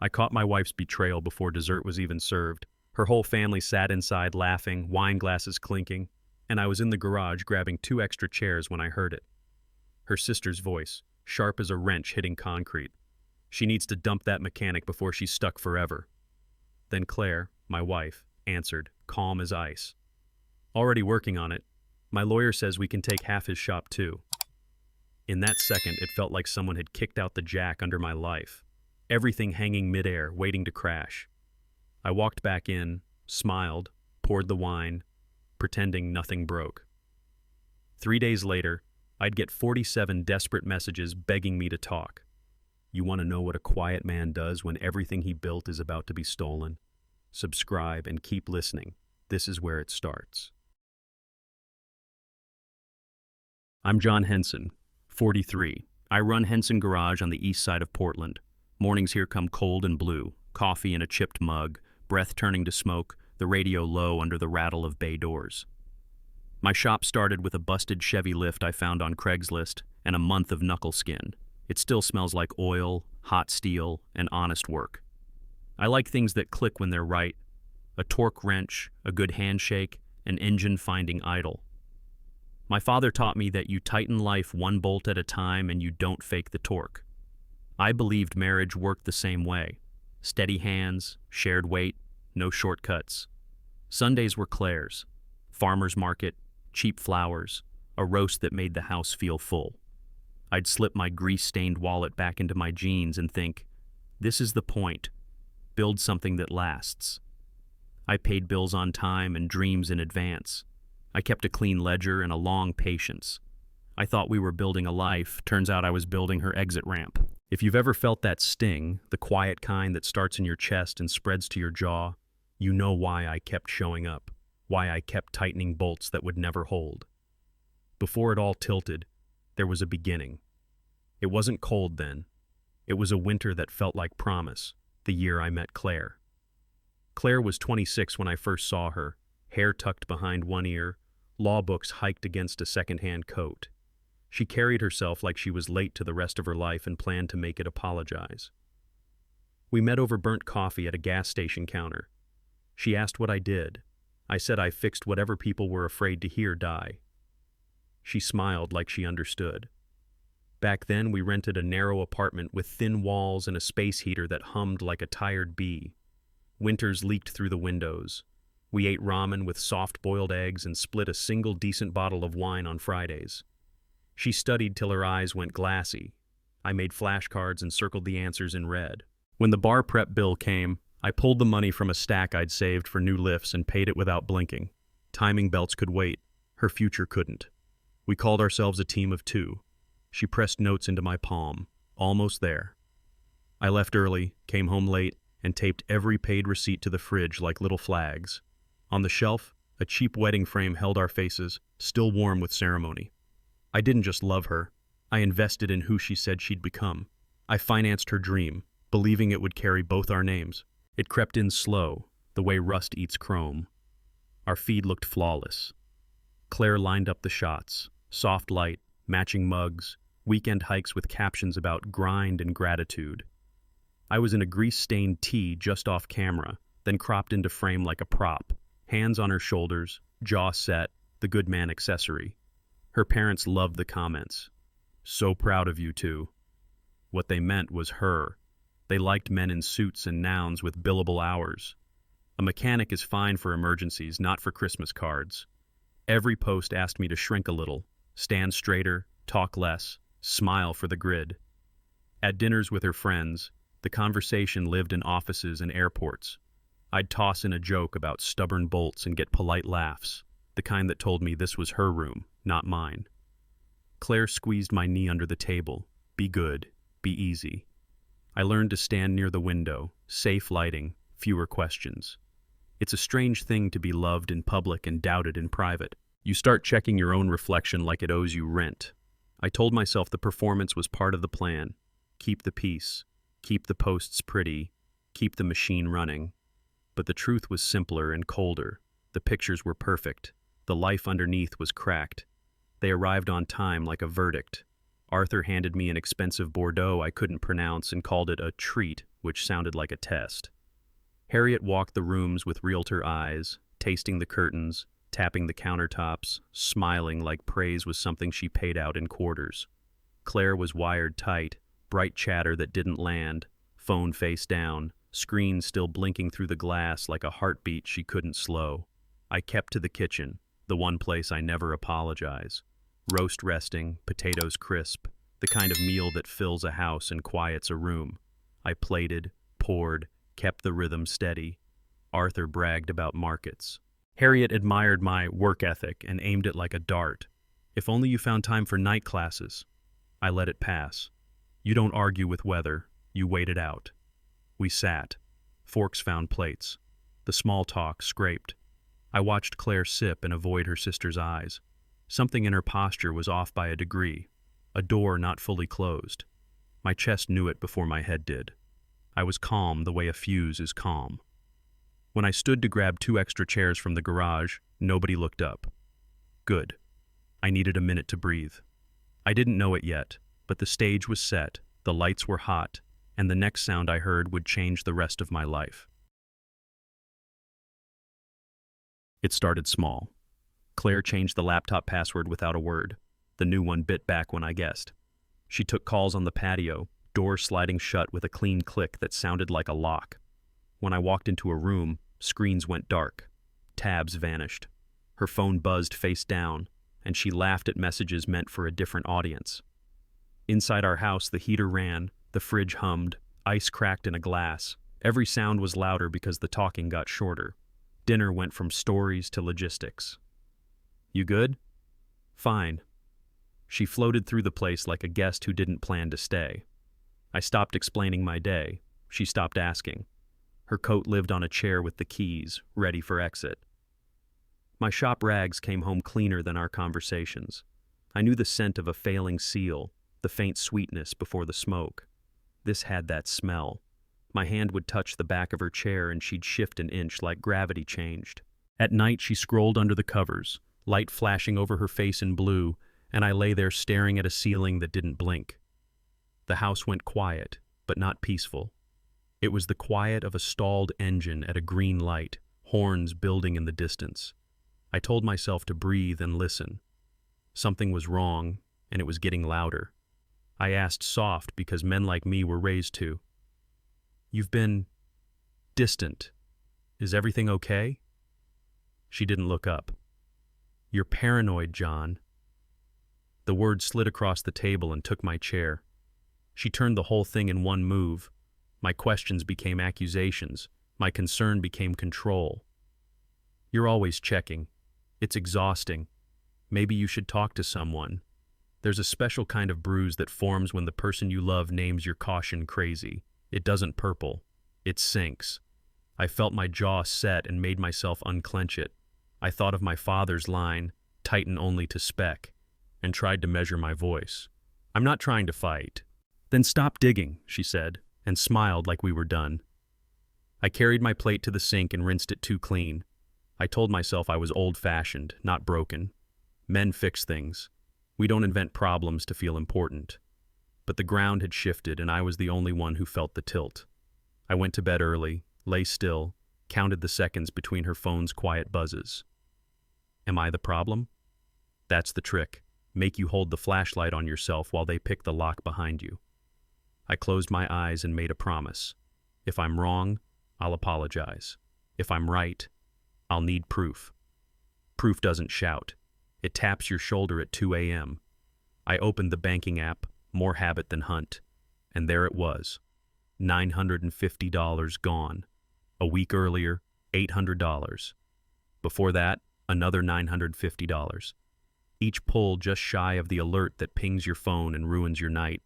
I caught my wife's betrayal before dessert was even served. Her whole family sat inside laughing, wine glasses clinking, and I was in the garage grabbing 2 extra chairs when I heard it. Her sister's voice, sharp as a wrench hitting concrete. She needs to dump that mechanic before she's stuck forever. Then Claire, my wife, answered, calm as ice. Already working on it. My lawyer says we can take half his shop too. In that second, it felt like someone had kicked out the jack under my life. Everything hanging midair, waiting to crash. I walked back in, smiled, poured the wine, pretending nothing broke. 3 days later, I'd get 47 desperate messages begging me to talk. You want to know what a quiet man does when everything he built is about to be stolen? Subscribe and keep listening. This is where it starts. I'm John Henson, 43. I run Henson Garage on the east side of Portland. Mornings here come cold and blue, coffee in a chipped mug, breath turning to smoke, the radio low under the rattle of bay doors. My shop started with a busted Chevy lift I found on Craigslist and a month of knuckle skin. It still smells like oil, hot steel, and honest work. I like things that click when they're right. A torque wrench, a good handshake, an engine finding idle. My father taught me that you tighten life one bolt at a time and you don't fake the torque. I believed marriage worked the same way. Steady hands, shared weight, no shortcuts. Sundays were Claire's. Farmer's market, cheap flowers, a roast that made the house feel full. I'd slip my grease-stained wallet back into my jeans and think, this is the point. Build something that lasts. I paid bills on time and dreams in advance. I kept a clean ledger and a long patience. I thought we were building a life. Turns out I was building her exit ramp. If you've ever felt that sting, the quiet kind that starts in your chest and spreads to your jaw, you know why I kept showing up, why I kept tightening bolts that would never hold. Before it all tilted, there was a beginning. It wasn't cold then. It was a winter that felt like promise, the year I met Claire. Claire was 26 when I first saw her, hair tucked behind one ear, law books hiked against a second-hand coat. She carried herself like she was late to the rest of her life and planned to make it apologize. We met over burnt coffee at a gas station counter. She asked what I did. I said I fixed whatever people were afraid to hear die. She smiled like she understood. Back then, we rented a narrow apartment with thin walls and a space heater that hummed like a tired bee. Winters leaked through the windows. We ate ramen with soft-boiled eggs and split a single decent bottle of wine on Fridays. She studied till her eyes went glassy. I made flashcards and circled the answers in red. When the bar prep bill came, I pulled the money from a stack I'd saved for new lifts and paid it without blinking. Timing belts could wait. Her future couldn't. We called ourselves a team of two. She pressed notes into my palm. Almost there. I left early, came home late, and taped every paid receipt to the fridge like little flags. On the shelf, a cheap wedding frame held our faces, still warm with ceremony. I didn't just love her. I invested in who she said she'd become. I financed her dream, believing it would carry both our names. It crept in slow, the way rust eats chrome. Our feed looked flawless. Claire lined up the shots, soft light, matching mugs, weekend hikes with captions about grind and gratitude. I was in a grease-stained tee just off camera, then cropped into frame like a prop, hands on her shoulders, jaw set, the good man accessory. Her parents loved the comments. So proud of you two. What they meant was her. They liked men in suits and nouns with billable hours. A mechanic is fine for emergencies, not for Christmas cards. Every post asked me to shrink a little, stand straighter, talk less, smile for the grid. At dinners with her friends, the conversation lived in offices and airports. I'd toss in a joke about stubborn bolts and get polite laughs, the kind that told me this was her room, not mine. Claire squeezed my knee under the table. Be good, be easy. I learned to stand near the window, safe lighting, fewer questions. It's a strange thing to be loved in public and doubted in private. You start checking your own reflection like it owes you rent. I told myself the performance was part of the plan. Keep the peace, keep the posts pretty, keep the machine running. But the truth was simpler and colder. The pictures were perfect. The life underneath was cracked. They arrived on time like a verdict. Arthur handed me an expensive Bordeaux I couldn't pronounce and called it a treat, which sounded like a test. Harriet walked the rooms with realtor eyes, tasting the curtains, tapping the countertops, smiling like praise was something she paid out in quarters. Claire was wired tight, bright chatter that didn't land, phone face down, screen still blinking through the glass like a heartbeat she couldn't slow. I kept to the kitchen, the one place I never apologize. Roast resting, potatoes crisp, the kind of meal that fills a house and quiets a room. I plated, poured, kept the rhythm steady. Arthur bragged about markets. Harriet admired my work ethic and aimed it like a dart. If only you found time for night classes. I let it pass. You don't argue with weather, you wait it out. We sat. Forks found plates. The small talk scraped. I watched Claire sip and avoid her sister's eyes. Something in her posture was off by a degree. A door not fully closed. My chest knew it before my head did. I was calm the way a fuse is calm. When I stood to grab 2 extra chairs from the garage, nobody looked up. Good. I needed a minute to breathe. I didn't know it yet, but the stage was set, the lights were hot, and the next sound I heard would change the rest of my life. It started small. Claire changed the laptop password without a word. The new one bit back when I guessed. She took calls on the patio, doors sliding shut with a clean click that sounded like a lock. When I walked into a room, screens went dark. Tabs vanished. Her phone buzzed face down, and she laughed at messages meant for a different audience. Inside our house, the heater ran, the fridge hummed, ice cracked in a glass. Every sound was louder because the talking got shorter. Dinner went from stories to logistics. You good? Fine. She floated through the place like a guest who didn't plan to stay. I stopped explaining my day. She stopped asking. Her coat lived on a chair with the keys, ready for exit. My shop rags came home cleaner than our conversations. I knew the scent of a failing seal, the faint sweetness before the smoke. This had that smell. My hand would touch the back of her chair and she'd shift an inch like gravity changed. At night she scrolled under the covers, light flashing over her face in blue, and I lay there staring at a ceiling that didn't blink. The house went quiet, but not peaceful. It was the quiet of a stalled engine at a green light, horns building in the distance. I told myself to breathe and listen. Something was wrong, and it was getting louder. I asked soft because men like me were raised to. You've been distant. Is everything okay? She didn't look up. You're paranoid, John. The word slid across the table and took my chair. She turned the whole thing in one move. My questions became accusations. My concern became control. You're always checking. It's exhausting. Maybe you should talk to someone. There's a special kind of bruise that forms when the person you love names your caution crazy. It doesn't purple. It sinks. I felt my jaw set and made myself unclench it. I thought of my father's line, tighten only to spec, and tried to measure my voice. I'm not trying to fight. Then stop digging, she said, and smiled like we were done. I carried my plate to the sink and rinsed it too clean. I told myself I was old-fashioned, not broken. Men fix things. We don't invent problems to feel important. But the ground had shifted and I was the only one who felt the tilt. I went to bed early, lay still, counted the seconds between her phone's quiet buzzes. Am I the problem? That's the trick. Make you hold the flashlight on yourself while they pick the lock behind you. I closed my eyes and made a promise. If I'm wrong, I'll apologize. If I'm right, I'll need proof. Proof doesn't shout. It taps your shoulder at 2 a.m. I opened the banking app, more habit than hunt, and there it was. $950 gone. A week earlier, $800. Before that, another $950. Each pull just shy of the alert that pings your phone and ruins your night.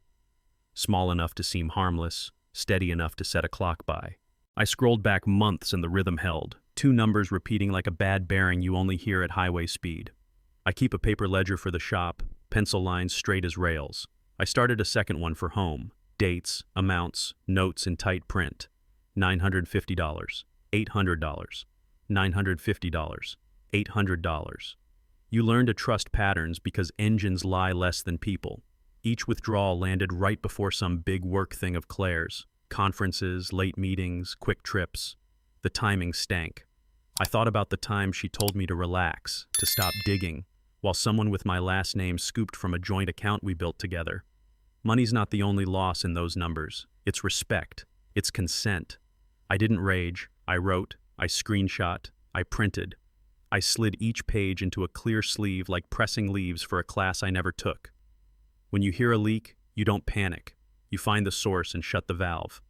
Small enough to seem harmless, steady enough to set a clock by. I scrolled back months and the rhythm held, 2 numbers repeating like a bad bearing you only hear at highway speed. I keep a paper ledger for the shop, pencil lines straight as rails. I started a second one for home. Dates, amounts, notes in tight print. $950, $800, $950, $800. You learn to trust patterns because engines lie less than people. Each withdrawal landed right before some big work thing of Claire's. Conferences, late meetings, quick trips. The timing stank. I thought about the time she told me to relax, to stop digging, while someone with my last name scooped from a joint account we built together. Money's not the only loss in those numbers. It's respect. It's consent. I didn't rage. I wrote. I screenshot. I printed. I slid each page into a clear sleeve like pressing leaves for a class I never took. When you hear a leak, you don't panic. You find the source and shut the valve.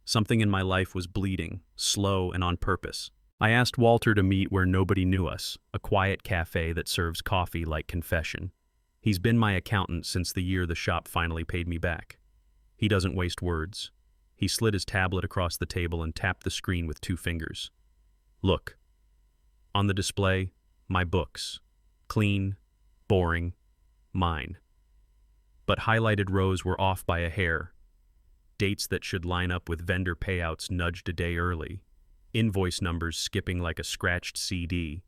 Something in my life was bleeding, slow and on purpose. I asked Walter to meet where nobody knew us, a quiet cafe that serves coffee like confession. He's been my accountant since the year the shop finally paid me back. He doesn't waste words. He slid his tablet across the table and tapped the screen with 2 fingers. Look. On the display, my books. Clean, boring, mine. But highlighted rows were off by a hair. Dates that should line up with vendor payouts nudged a day early. Invoice numbers skipping like a scratched CD.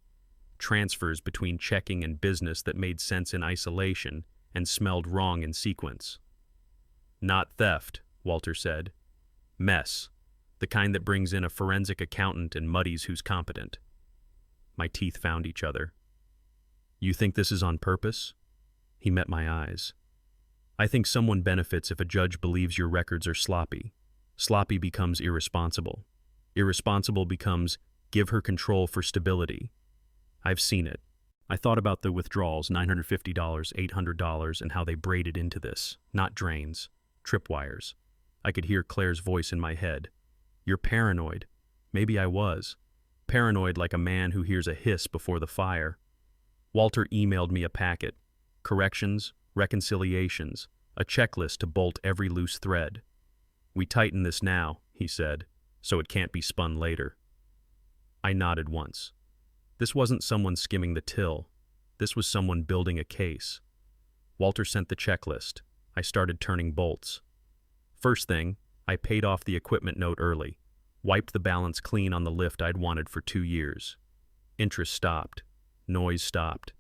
Transfers between checking and business that made sense in isolation and smelled wrong in sequence. Not theft, Walter said. Mess. The kind that brings in a forensic accountant and muddies who's competent. My teeth found each other. You think this is on purpose? He met my eyes. I think someone benefits if a judge believes your records are sloppy. Sloppy becomes irresponsible. Irresponsible becomes give her control for stability. I've seen it. I thought about the withdrawals, $950, $800, and how they braided into this. Not drains, tripwires. I could hear Claire's voice in my head. You're paranoid. Maybe I was. Paranoid like a man who hears a hiss before the fire. Walter emailed me a packet. Corrections, reconciliations, a checklist to bolt every loose thread. We tighten this now, he said, so it can't be spun later. I nodded once. This wasn't someone skimming the till. This was someone building a case. Walter sent the checklist. I started turning bolts. First thing, I paid off the equipment note early. Wiped the balance clean on the lift I'd wanted for 2 years. Interest stopped. Noise stopped.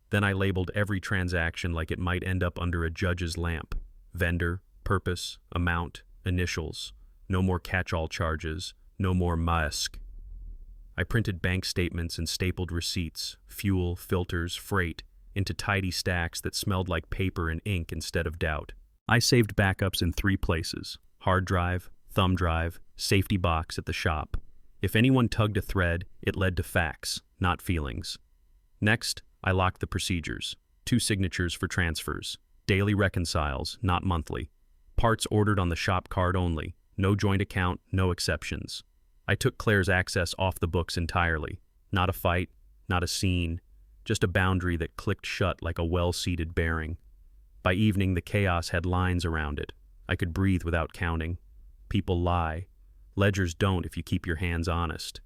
Then I labeled every transaction like it might end up under a judge's lamp. Vendor, purpose, amount, initials. No more catch-all charges. No more MUSC. I printed bank statements and stapled receipts, fuel, filters, freight, into tidy stacks that smelled like paper and ink instead of doubt. I saved backups in 3 places: hard drive, thumb drive, safety box at the shop. If anyone tugged a thread, it led to facts, not feelings. Next, I locked the procedures. 2 signatures for transfers. Daily reconciles, not monthly. Parts ordered on the shop card only. No joint account, no exceptions. I took Claire's access off the books entirely. Not a fight, not a scene, just a boundary that clicked shut like a well-seated bearing. By evening, the chaos had lines around it. I could breathe without counting. People lie. Ledgers don't if you keep your hands honest.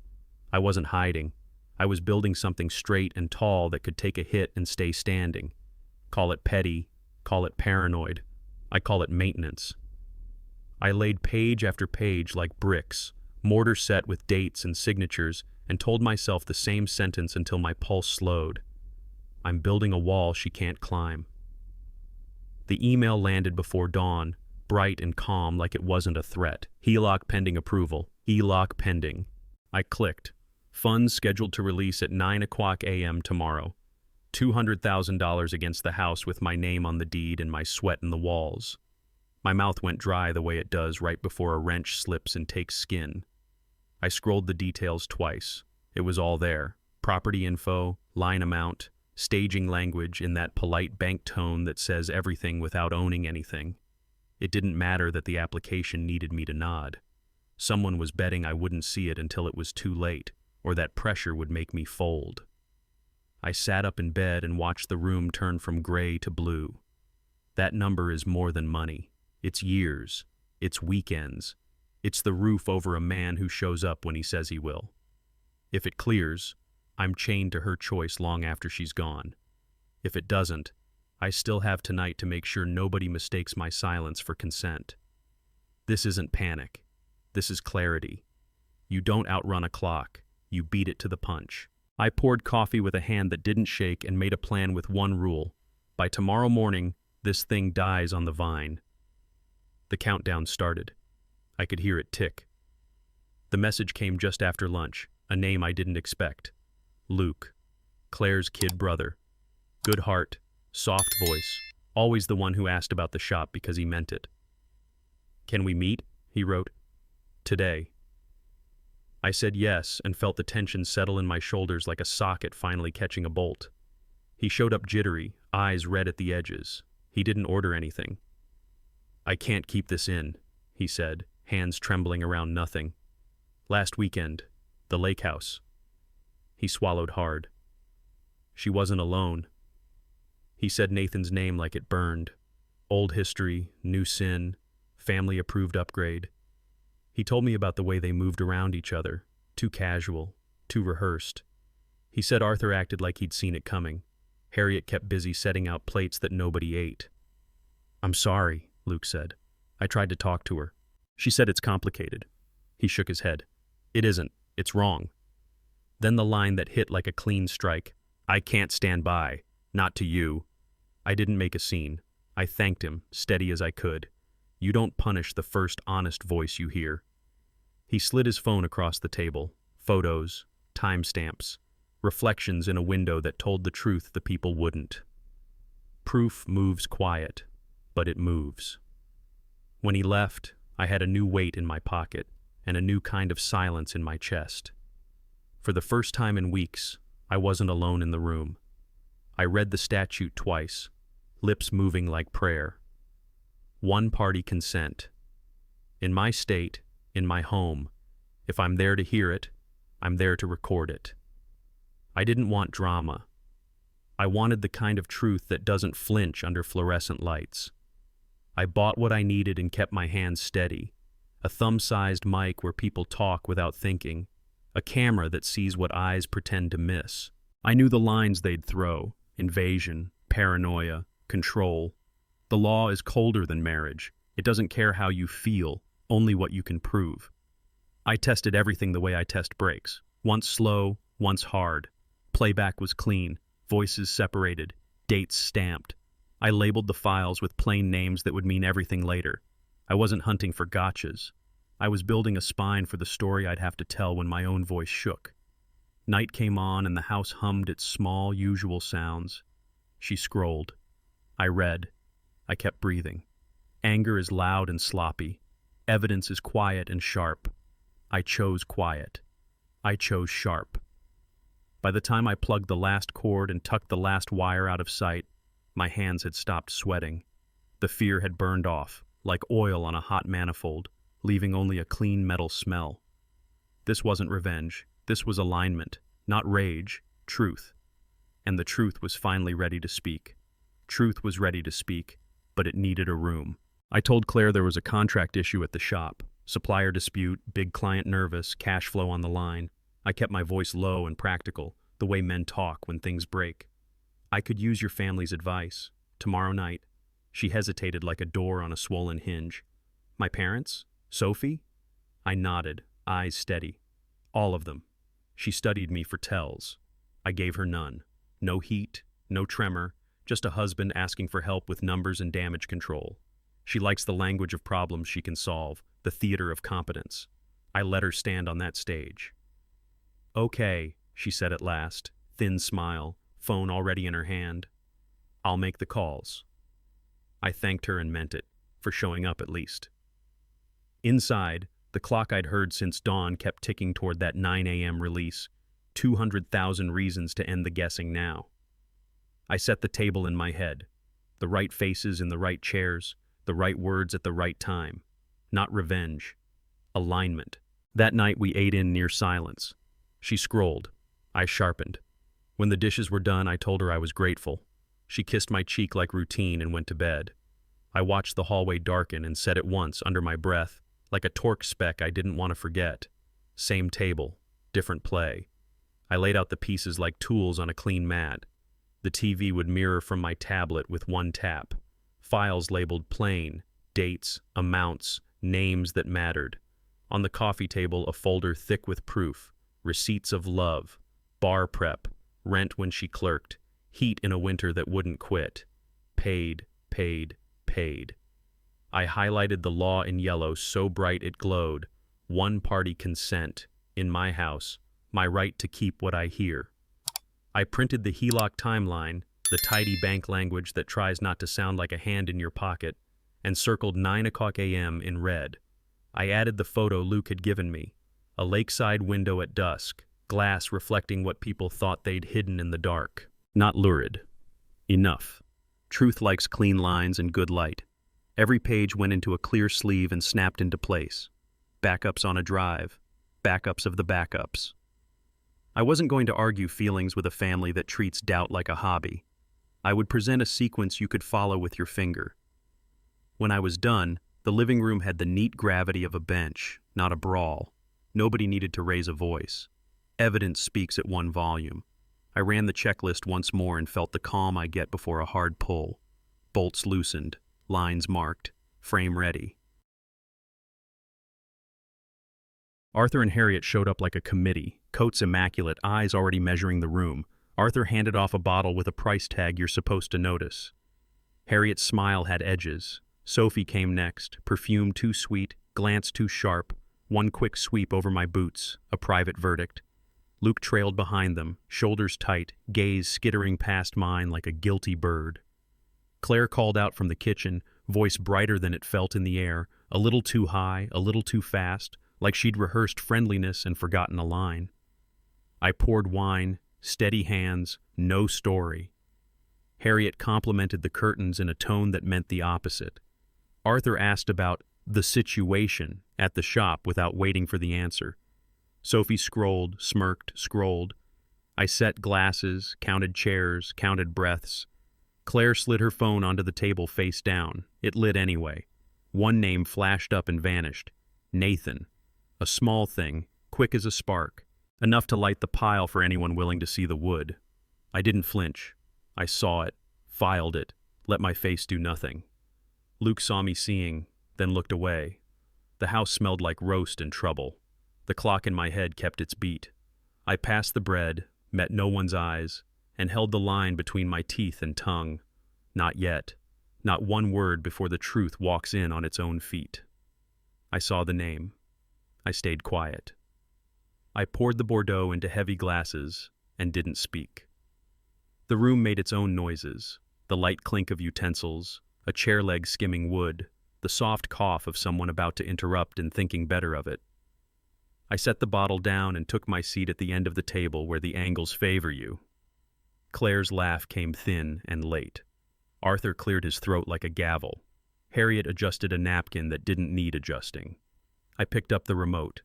I wasn't hiding. I was building something straight and tall that could take a hit and stay standing. Call it petty, call it paranoid. I call it maintenance. I laid page after page like bricks, mortar set with dates and signatures, and told myself the same sentence until my pulse slowed. I'm building a wall she can't climb. The email landed before dawn, bright and calm like it wasn't a threat. HELOC pending approval. HELOC pending. I clicked. Funds scheduled to release at 9:00 a.m. tomorrow. $200,000 against the house with my name on the deed and my sweat in the walls. My mouth went dry the way it does right before a wrench slips and takes skin. I scrolled the details twice. It was all there. Property info, line amount, staging language in that polite bank tone that says everything without owning anything. It didn't matter that the application needed me to nod. Someone was betting I wouldn't see it until it was too late, or that pressure would make me fold. I sat up in bed and watched the room turn from gray to blue. That number is more than money. It's years. It's weekends. It's the roof over a man who shows up when he says he will. If it clears, I'm chained to her choice long after she's gone. If it doesn't, I still have tonight to make sure nobody mistakes my silence for consent. This isn't panic. This is clarity. You don't outrun a clock. You beat it to the punch. I poured coffee with a hand that didn't shake and made a plan with one rule. By tomorrow morning, This thing dies on the vine. The countdown started. I could hear it tick. The message came just after lunch, a name I didn't expect. Luke, Claire's kid brother. Good heart, soft voice, always the one who asked about the shop because he meant it. "Can we meet?" he wrote. "Today." I said yes and felt the tension settle in my shoulders like a socket finally catching a bolt. He showed up jittery, eyes red at the edges. He didn't order anything. "I can't keep this in," he said, hands trembling around nothing. "Last weekend, the lake house." He swallowed hard. She wasn't alone. He said Nathan's name like it burned. Old history, new sin, family-approved upgrade. He told me about the way they moved around each other, too casual, too rehearsed. He said Arthur acted like he'd seen it coming. Harriet kept busy setting out plates that nobody ate. "I'm sorry," Luke said. "I tried to talk to her. She said it's complicated." He shook his head. "It isn't. It's wrong." Then the line that hit like a clean strike. "I can't stand by. Not to you." I didn't make a scene. I thanked him, steady as I could. You don't punish the first honest voice you hear. He slid his phone across the table. Photos, timestamps, reflections in a window that told the truth the people wouldn't. Proof moves quiet, but it moves. When he left, I had a new weight in my pocket and a new kind of silence in my chest. For the first time in weeks, I wasn't alone in the room. I read the statute twice, lips moving like prayer. One-party consent. In my state, in my home, if I'm there to hear it, I'm there to record it. I didn't want drama. I wanted the kind of truth that doesn't flinch under fluorescent lights. I bought what I needed and kept my hands steady. A thumb-sized mic where people talk without thinking. A camera that sees what eyes pretend to miss. I knew the lines they'd throw. Invasion, paranoia, control. The law is colder than marriage. It doesn't care how you feel, only what you can prove. I tested everything the way I test brakes. Once slow, once hard. Playback was clean, voices separated, dates stamped. I labeled the files with plain names that would mean everything later. I wasn't hunting for gotchas. I was building a spine for the story I'd have to tell when my own voice shook. Night came on and the house hummed its small, usual sounds. She scrolled. I read. I kept breathing. Anger is loud and sloppy. Evidence is quiet and sharp. I chose quiet. I chose sharp. By the time I plugged the last cord and tucked the last wire out of sight, my hands had stopped sweating. The fear had burned off, like oil on a hot manifold, leaving only a clean metal smell. This wasn't revenge. This was alignment, not rage, truth. And the truth was finally ready to speak. Truth was ready to speak, but it needed a room. I told Claire there was a contract issue at the shop. Supplier dispute, big client nervous, cash flow on the line. I kept my voice low and practical, the way men talk when things break. "I could use your family's advice. Tomorrow night." She hesitated like a door on a swollen hinge. "My parents? Sophie?" I nodded, eyes steady. "All of them." She studied me for tells. I gave her none. No heat, no tremor, just a husband asking for help with numbers and damage control. She likes the language of problems she can solve, the theater of competence. I let her stand on that stage. "Okay," she said at last, thin smile, phone already in her hand. "I'll make the calls." I thanked her and meant it, for showing up at least. Inside, the clock I'd heard since dawn kept ticking toward that 9 a.m. release. 200,000 reasons to end the guessing now. I set the table in my head. The right faces in the right chairs, the right words at the right time. Not revenge. Alignment. That night we ate in near silence. She scrolled. I sharpened. When the dishes were done, I told her I was grateful. She kissed my cheek like routine and went to bed. I watched the hallway darken and said it once under my breath, like a torque spec I didn't want to forget. Same table, different play. I laid out the pieces like tools on a clean mat. The TV would mirror from my tablet with one tap. Files labeled plain, dates, amounts, names that mattered. On the coffee table, a folder thick with proof, receipts of love, bar prep, rent when she clerked, heat in a winter that wouldn't quit. Paid, paid, paid. I highlighted the law in yellow so bright it glowed. One-party consent. In my house. My right to keep what I hear. I printed the HELOC timeline, the tidy bank language that tries not to sound like a hand in your pocket, and circled 9:00 a.m. in red. I added the photo Luke had given me. A lakeside window at dusk, glass reflecting what people thought they'd hidden in the dark. Not lurid. Enough. Truth likes clean lines and good light. Every page went into a clear sleeve and snapped into place. Backups on a drive. Backups of the backups. I wasn't going to argue feelings with a family that treats doubt like a hobby. I would present a sequence you could follow with your finger. When I was done, the living room had the neat gravity of a bench, not a brawl. Nobody needed to raise a voice. Evidence speaks at one volume. I ran the checklist once more and felt the calm I get before a hard pull. Bolts loosened, lines marked, frame ready. Arthur and Harriet showed up like a committee, coats immaculate, eyes already measuring the room. Arthur handed off a bottle with a price tag you're supposed to notice. Harriet's smile had edges. Sophie came next, perfume too sweet, glance too sharp, one quick sweep over my boots, a private verdict. Luke trailed behind them, shoulders tight, gaze skittering past mine like a guilty bird. Claire called out from the kitchen, voice brighter than it felt in the air, a little too high, a little too fast, like she'd rehearsed friendliness and forgotten a line. I poured wine, steady hands, no story. Harriet complimented the curtains in a tone that meant the opposite. Arthur asked about the situation at the shop without waiting for the answer. Sophie scrolled, smirked, scrolled. I set glasses, counted chairs, counted breaths. Claire slid her phone onto the table face down. It lit anyway. One name flashed up and vanished. Nathan. A small thing, quick as a spark, enough to light the pile for anyone willing to see the wood. I didn't flinch. I saw it, filed it, let my face do nothing. Luke saw me seeing, then looked away. The house smelled like roast and trouble. The clock in my head kept its beat. I passed the bread, met no one's eyes, and held the line between my teeth and tongue. Not yet. Not one word before the truth walks in on its own feet. I saw the name. I stayed quiet. I poured the Bordeaux into heavy glasses and didn't speak. The room made its own noises, the light clink of utensils, a chair leg skimming wood, the soft cough of someone about to interrupt and thinking better of it. I set the bottle down and took my seat at the end of the table where the angles favor you. Claire's laugh came thin and late. Arthur cleared his throat like a gavel. Harriet adjusted a napkin that didn't need adjusting. I picked up the remote.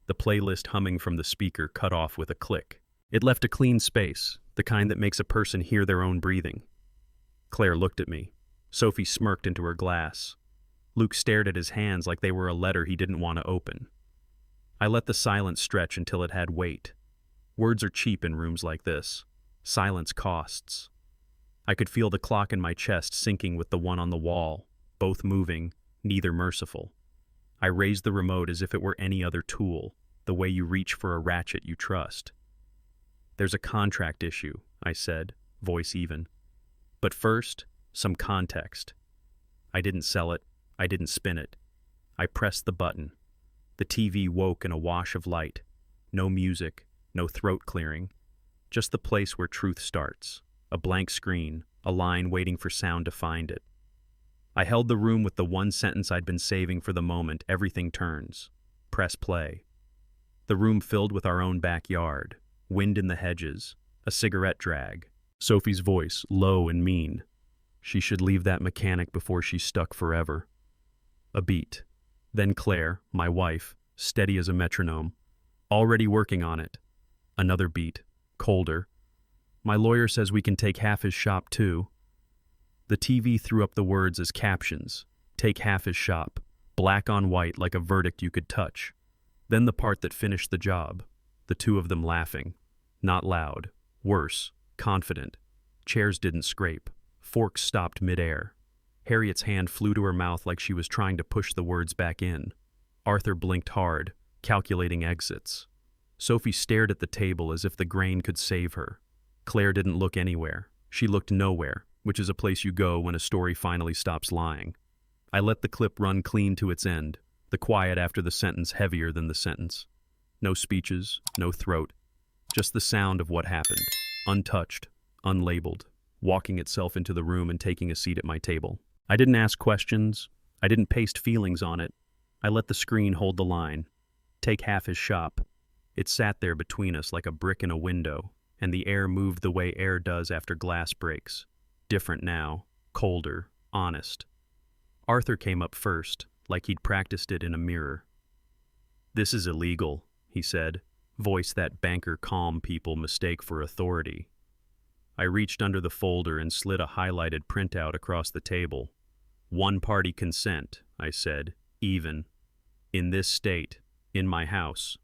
The playlist humming from the speaker cut off with a click. It left a clean space, the kind that makes a person hear their own breathing. Claire looked at me. Sophie smirked into her glass. Luke stared at his hands like they were a letter he didn't want to open. I let the silence stretch until it had weight. Words are cheap in rooms like this. Silence costs. I could feel the clock in my chest syncing with the one on the wall, both moving, neither merciful. I raised the remote as if it were any other tool, the way you reach for a ratchet you trust. There's a contract issue, I said, voice even. But first, some context. I didn't sell it. I didn't spin it. I pressed the button. The TV woke in a wash of light. No music, no throat clearing. Just the place where truth starts. A blank screen, a line waiting for sound to find it. I held the room with the one sentence I'd been saving for the moment everything turns. Press play. The room filled with our own backyard, wind in the hedges, a cigarette drag. Sophie's voice, low and mean. She should leave that mechanic before she's stuck forever. A beat. Then Claire, my wife, steady as a metronome. Already working on it. Another beat, colder. My lawyer says we can take half his shop too. The TV threw up the words as captions. Take half his shop. Black on white like a verdict you could touch. Then the part that finished the job. The two of them laughing. Not loud. Worse. Confident. Chairs didn't scrape. Forks stopped midair. Harriet's hand flew to her mouth like she was trying to push the words back in. Arthur blinked hard, calculating exits. Sophie stared at the table as if the grain could save her. Claire didn't look anywhere. She looked nowhere, which is a place you go when a story finally stops lying. I let the clip run clean to its end, the quiet after the sentence heavier than the sentence. No speeches, no throat, just the sound of what happened, untouched, unlabeled, walking itself into the room and taking a seat at my table. I didn't ask questions. I didn't paste feelings on it. I let the screen hold the line. Take half his shop. It sat there between us like a brick in a window, and the air moved the way air does after glass breaks. Different now, colder, honest. Arthur came up first, like he'd practiced it in a mirror. "This is illegal," he said, voice that banker calm people mistake for authority. I reached under the folder and slid a highlighted printout across the table. "One-party consent," I said, even. "In this state, in my house."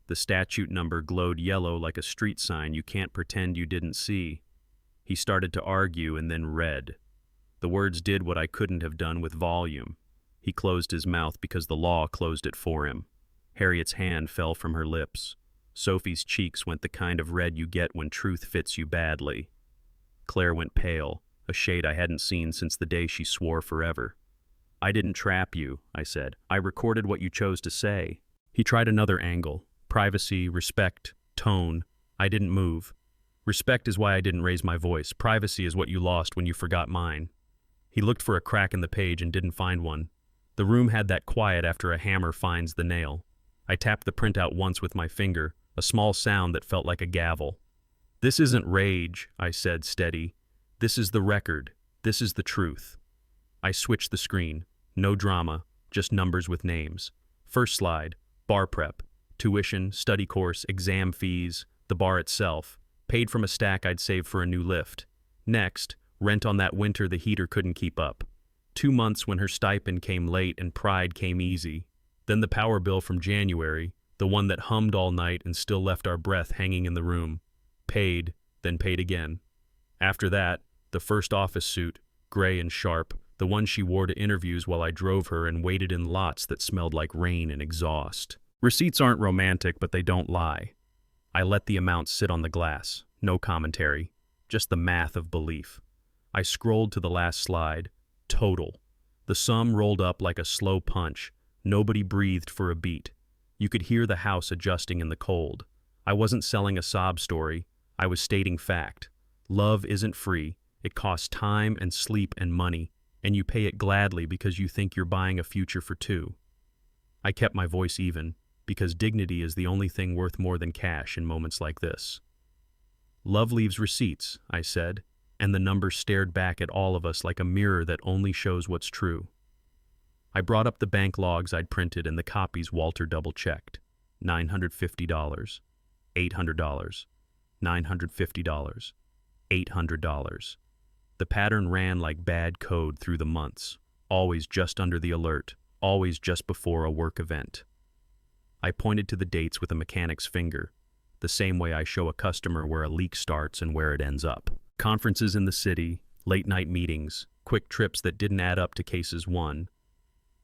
The statute number glowed yellow like a street sign you can't pretend you didn't see. He started to argue and then read. The words did what I couldn't have done with volume. He closed his mouth because the law closed it for him. Harriet's hand fell from her lips. Sophie's cheeks went the kind of red you get when truth fits you badly. Claire went pale, a shade I hadn't seen since the day she swore forever. "I didn't trap you," I said. "I recorded what you chose to say." He tried another angle. Privacy, respect, tone. I didn't move. Respect is why I didn't raise my voice. Privacy is what you lost when you forgot mine. He looked for a crack in the page and didn't find one. The room had that quiet after a hammer finds the nail. I tapped the printout once with my finger, a small sound that felt like a gavel. "This isn't rage," I said, steady. "This is the record. This is the truth." I switched the screen. No drama, just numbers with names. First slide, bar prep. Tuition, study course, exam fees, the bar itself, paid from a stack I'd saved for a new lift. Next, rent on that winter the heater couldn't keep up. 2 months when her stipend came late and pride came easy. Then the power bill from January, the one that hummed all night and still left our breath hanging in the room. Paid, then paid again. After that, the first office suit, gray and sharp, the one she wore to interviews while I drove her and waited in lots that smelled like rain and exhaust. Receipts aren't romantic, but they don't lie. I let the amount sit on the glass. No commentary. Just the math of belief. I scrolled to the last slide. Total. The sum rolled up like a slow punch. Nobody breathed for a beat. You could hear the house adjusting in the cold. I wasn't selling a sob story. I was stating fact. Love isn't free. It costs time and sleep and money, and you pay it gladly because you think you're buying a future for two. I kept my voice even, because dignity is the only thing worth more than cash in moments like this. "Love leaves receipts," I said, and the number stared back at all of us like a mirror that only shows what's true. I brought up the bank logs I'd printed and the copies Walter double-checked. $950, $800, $950, $800. The pattern ran like bad code through the months, always just under the alert, always just before a work event. I pointed to the dates with a mechanic's finger, the same way I show a customer where a leak starts and where it ends up. Conferences in the city, late-night meetings, quick trips that didn't add up to cases won.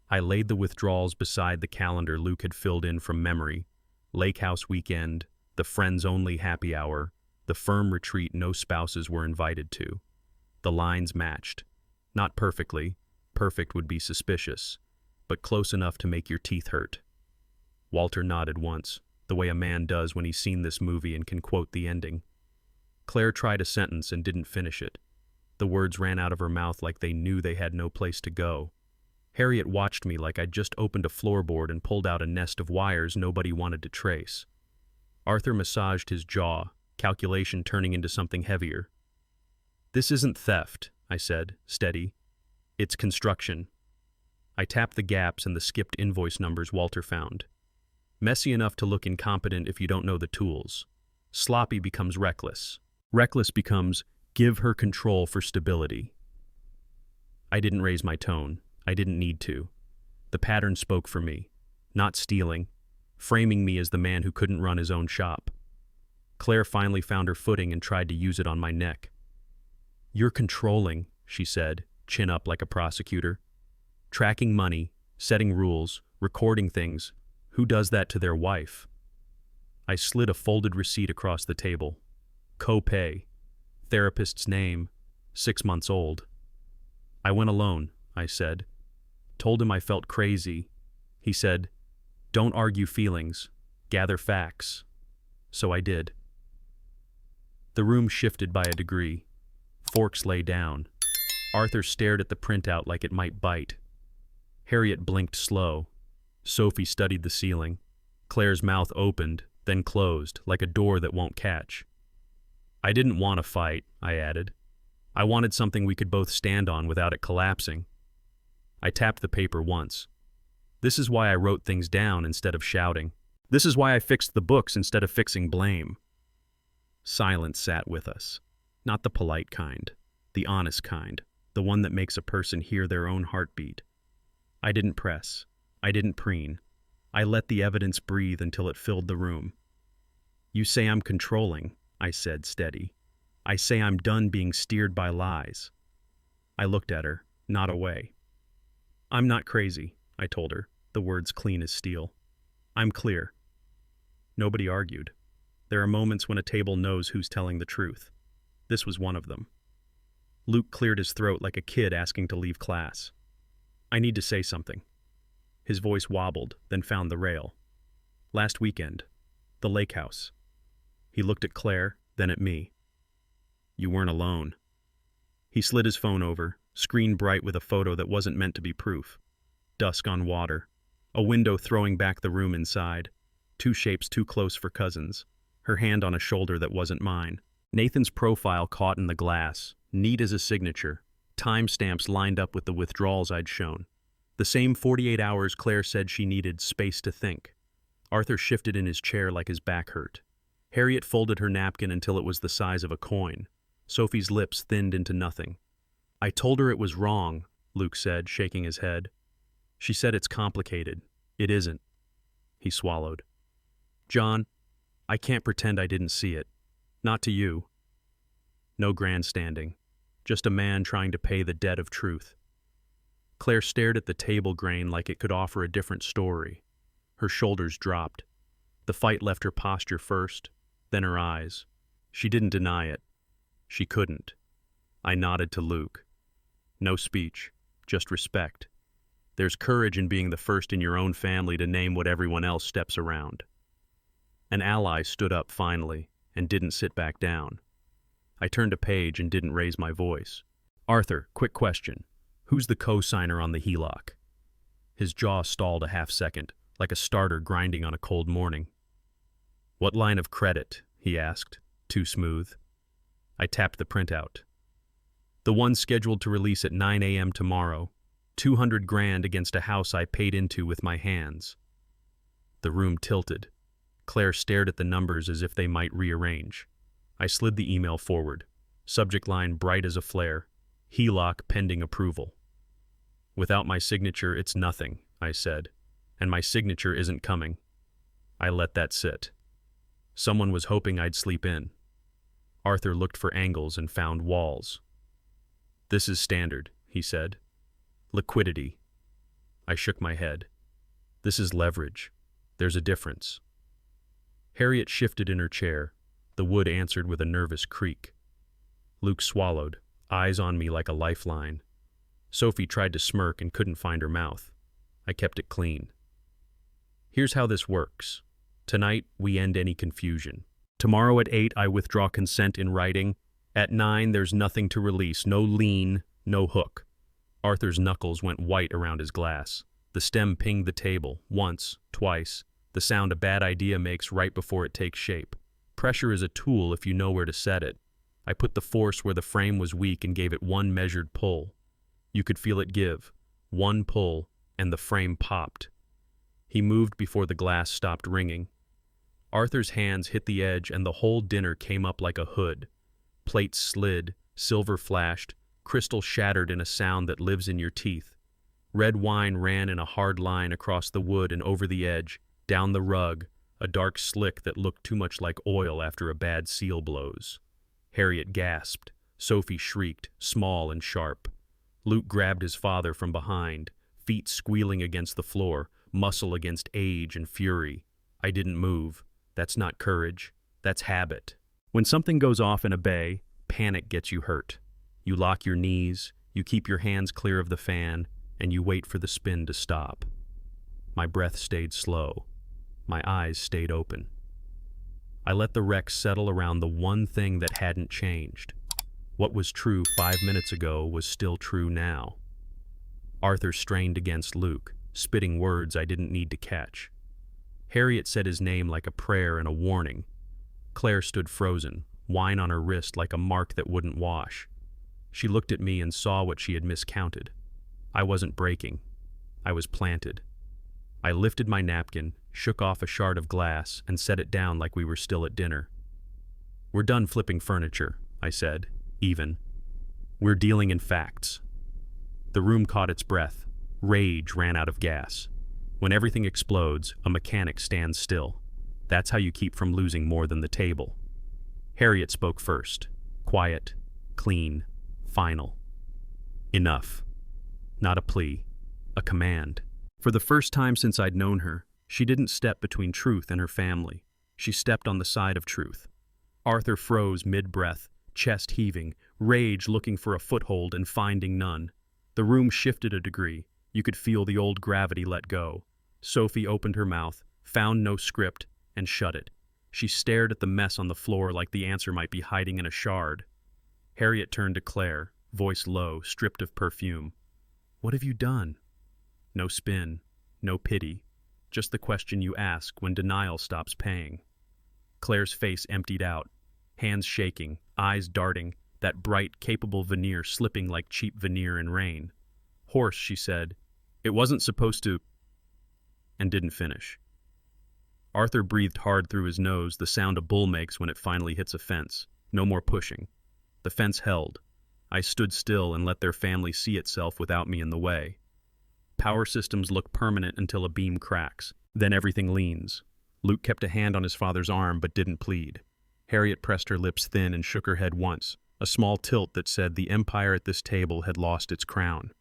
I laid the withdrawals beside the calendar Luke had filled in from memory. Lake House weekend, the friends-only happy hour, the firm retreat no spouses were invited to. The lines matched. Not perfectly. Perfect would be suspicious, but close enough to make your teeth hurt. Walter nodded once, the way a man does when he's seen this movie and can quote the ending. Claire tried a sentence and didn't finish it. The words ran out of her mouth like they knew they had no place to go. Harriet watched me like I'd just opened a floorboard and pulled out a nest of wires nobody wanted to trace. Arthur massaged his jaw, calculation turning into something heavier. "This isn't theft," I said, steady. "It's construction." I tapped the gaps and the skipped invoice numbers Walter found. Messy enough to look incompetent if you don't know the tools. Sloppy becomes reckless. Reckless becomes give her control for stability. I didn't raise my tone. I didn't need to. The pattern spoke for me. Not stealing. Framing me as the man who couldn't run his own shop. Claire finally found her footing and tried to use it on my neck. "You're controlling," she said, chin up like a prosecutor. "Tracking money, setting rules, recording things. Who does that to their wife?" I slid a folded receipt across the table. Co-pay. Therapist's name. 6 months old. I went alone, I said. Told him I felt crazy. He said, "Don't argue feelings, gather facts." So I did. The room shifted by a degree. Forks lay down. Arthur stared at the printout like it might bite. Harriet blinked slow. Sophie studied the ceiling. Claire's mouth opened, then closed, like a door that won't catch. I didn't want to fight, I added. I wanted something we could both stand on without it collapsing. I tapped the paper once. This is why I wrote things down instead of shouting. This is why I fixed the books instead of fixing blame. Silence sat with us. Not the polite kind, the honest kind, the one that makes a person hear their own heartbeat. I didn't press. I didn't preen. I let the evidence breathe until it filled the room. You say I'm controlling, I said, steady. I say I'm done being steered by lies. I looked at her, not away. I'm not crazy, I told her, the words clean as steel. I'm clear. Nobody argued. There are moments when a table knows who's telling the truth. This was one of them. Luke cleared his throat like a kid asking to leave class. I need to say something. His voice wobbled, then found the rail. Last weekend. The lake house. He looked at Claire, then at me. You weren't alone. He slid his phone over, screen bright with a photo that wasn't meant to be proof. Dusk on water. A window throwing back the room inside. Two shapes too close for cousins. Her hand on a shoulder that wasn't mine. Nathan's profile caught in the glass, neat as a signature. Timestamps lined up with the withdrawals I'd shown. The same 48 hours Claire said she needed space to think. Arthur shifted in his chair like his back hurt. Harriet folded her napkin until it was the size of a coin. Sophie's lips thinned into nothing. I told her it was wrong, Luke said, shaking his head. She said it's complicated. It isn't. He swallowed. John, I can't pretend I didn't see it. Not to you. No grandstanding. Just a man trying to pay the debt of truth. Claire stared at the table grain like it could offer a different story. Her shoulders dropped. The fight left her posture first, then her eyes. She didn't deny it. She couldn't. I nodded to Luke. No speech, just respect. There's courage in being the first in your own family to name what everyone else steps around. An ally stood up finally and didn't sit back down. I turned a page and didn't raise my voice. Arthur, quick question. Who's the co-signer on the HELOC? His jaw stalled a half second, like a starter grinding on a cold morning. What line of credit? He asked, too smooth. I tapped the printout. The one scheduled to release at 9 a.m. tomorrow. 200 grand against a house I paid into with my hands. The room tilted. Claire stared at the numbers as if they might rearrange. I slid the email forward. Subject line bright as a flare. HELOC pending approval. Without my signature, it's nothing, I said. And my signature isn't coming. I let that sit. Someone was hoping I'd sleep in. Arthur looked for angles and found walls. This is standard, he said. Liquidity. I shook my head. This is leverage. There's a difference. Harriet shifted in her chair. The wood answered with a nervous creak. Luke swallowed, eyes on me like a lifeline. Sophie tried to smirk and couldn't find her mouth. I kept it clean. Here's how this works. Tonight, we end any confusion. Tomorrow at 8, I withdraw consent in writing. At 9, there's nothing to release. No lien, no hook. Arthur's knuckles went white around his glass. The stem pinged the table, once, twice, the sound a bad idea makes right before it takes shape. Pressure is a tool if you know where to set it. I put the force where the frame was weak and gave it one measured pull. You could feel it give. One pull, and the frame popped. He moved before the glass stopped ringing. Arthur's hands hit the edge and the whole dinner came up like a hood. Plates slid, silver flashed, crystal shattered in a sound that lives in your teeth. Red wine ran in a hard line across the wood and over the edge, down the rug, a dark slick that looked too much like oil after a bad seal blows. Harriet gasped. Sophie shrieked, small and sharp. Luke grabbed his father from behind, feet squealing against the floor, muscle against age and fury. I didn't move. That's not courage. That's habit. When something goes off in a bay, panic gets you hurt. You lock your knees, you keep your hands clear of the fan, and you wait for the spin to stop. My breath stayed slow. My eyes stayed open. I let the wreck settle around the one thing that hadn't changed. What was true 5 minutes ago was still true now. Arthur strained against Luke, spitting words I didn't need to catch. Harriet said his name like a prayer and a warning. Claire stood frozen, wine on her wrist like a mark that wouldn't wash. She looked at me and saw what she had miscounted. I wasn't breaking. I was planted. I lifted my napkin, shook off a shard of glass, and set it down like we were still at dinner. "We're done flipping furniture," I said, even. "We're dealing in facts." The room caught its breath. Rage ran out of gas. When everything explodes, a mechanic stands still. That's how you keep from losing more than the table. Harriet spoke first. Quiet, clean, final. Enough. Not a plea. A command. For the first time since I'd known her, she didn't step between truth and her family. She stepped on the side of truth. Arthur froze mid-breath, chest heaving, rage looking for a foothold and finding none. The room shifted a degree. You could feel the old gravity let go. Sophie opened her mouth, found no script, and shut it. She stared at the mess on the floor like the answer might be hiding in a shard. Harriet turned to Claire, voice low, stripped of perfume. "What have you done?" No spin, no pity, just the question you ask when denial stops paying. Claire's face emptied out, hands shaking, eyes darting, that bright, capable veneer slipping like cheap veneer in rain. "Horse," she said. "It wasn't supposed to—" and didn't finish. Arthur breathed hard through his nose, the sound a bull makes when it finally hits a fence. No more pushing. The fence held. I stood still and let their family see itself without me in the way. Power systems look permanent until a beam cracks. Then everything leans. Luke kept a hand on his father's arm but didn't plead. Harriet pressed her lips thin and shook her head once, a small tilt that said the empire at this table had lost its crown.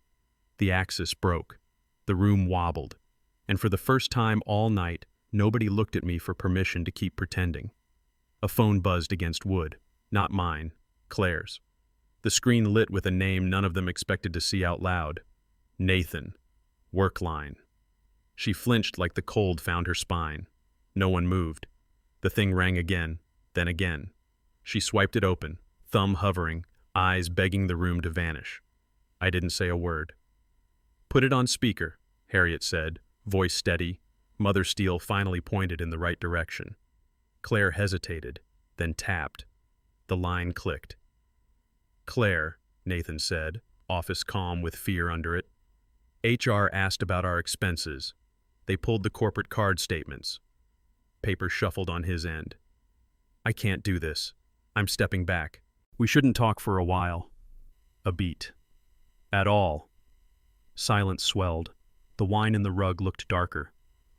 The axis broke. The room wobbled. And for the first time all night, nobody looked at me for permission to keep pretending. A phone buzzed against wood. Not mine. Claire's. The screen lit with a name none of them expected to see out loud. Nathan. Work line. She flinched like the cold found her spine. No one moved. The thing rang again, then again. She swiped it open, thumb hovering, eyes begging the room to vanish. I didn't say a word. "Put it on speaker," Harriet said, voice steady. Mother Steele finally pointed in the right direction. Claire hesitated, then tapped. The line clicked. "Claire," Nathan said, office calm with fear under it. "HR asked about our expenses. They pulled the corporate card statements." Paper shuffled on his end. "I can't do this. I'm stepping back. We shouldn't talk for a while." A beat. "At all." Silence swelled. The wine in the rug looked darker.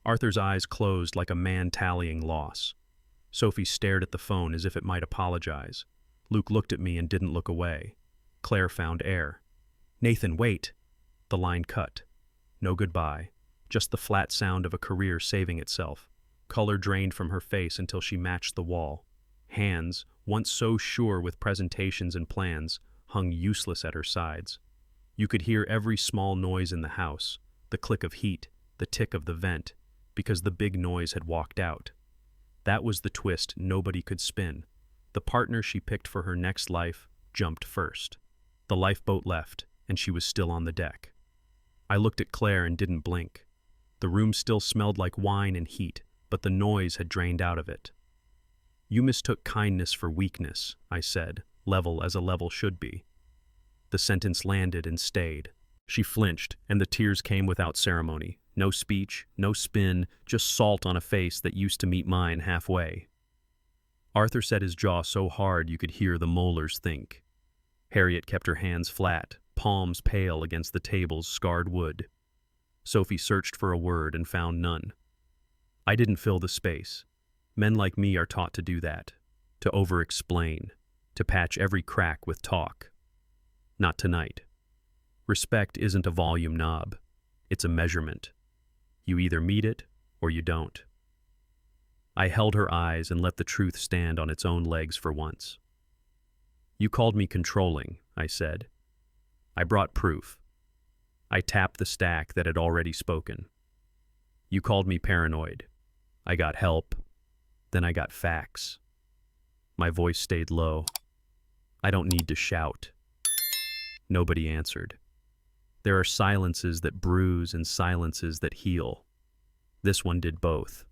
Arthur's eyes closed like a man tallying loss. Sophie stared at the phone as if it might apologize. Luke looked at me and didn't look away. Claire found air. "Nathan, wait." The line cut. No goodbye, just the flat sound of a career saving itself. Color drained from her face until she matched the wall. Hands, once so sure with presentations and plans, hung useless at her sides. You could hear every small noise in the house, the click of heat, the tick of the vent, because the big noise had walked out. That was the twist nobody could spin. The partner she picked for her next life jumped first. The lifeboat left, and she was still on the deck. I looked at Claire and didn't blink. The room still smelled like wine and heat, but the noise had drained out of it. "You mistook kindness for weakness," I said, level as a level should be. The sentence landed and stayed. She flinched, and the tears came without ceremony. No speech, no spin, just salt on a face that used to meet mine halfway. Arthur set his jaw so hard you could hear the molars think. Harriet kept her hands flat, palms pale against the table's scarred wood. Sophie searched for a word and found none. I didn't fill the space. Men like me are taught to do that, to over-explain, to patch every crack with talk. Not tonight. Respect isn't a volume knob. It's a measurement. You either meet it or you don't. I held her eyes and let the truth stand on its own legs for once. "You called me controlling," I said. I brought proof. I tapped the stack that had already spoken. You called me paranoid. I got help. Then I got facts. My voice stayed low. I don't need to shout. Nobody answered. There are silences that bruise and silences that heal. This one did both.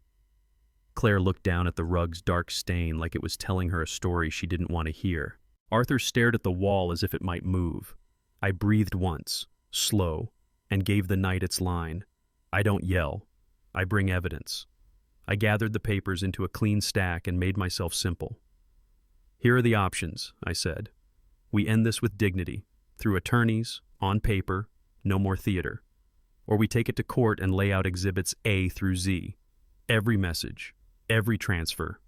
Claire looked down at the rug's dark stain like it was telling her a story she didn't want to hear. Arthur stared at the wall as if it might move. I breathed once, slow, and gave the night its line. I don't yell. I bring evidence. I gathered the papers into a clean stack and made myself simple. Here are the options, I said. We end this with dignity, through attorneys, on paper, no more theater. Or we take it to court and lay out exhibits A through Z. Every message, every transfer,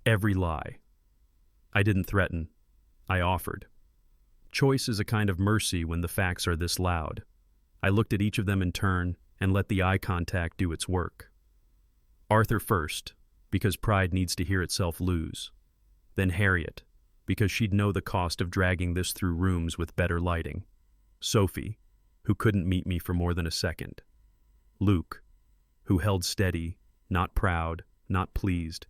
every lie. I didn't threaten. I offered. Choice is a kind of mercy when the facts are this loud. I looked at each of them in turn and let the eye contact do its work. Arthur first, because pride needs to hear itself lose. Then Harriet, because she'd know the cost of dragging this through rooms with better lighting. Sophie, who couldn't meet me for more than a second. Luke, who held steady, not proud, not pleased,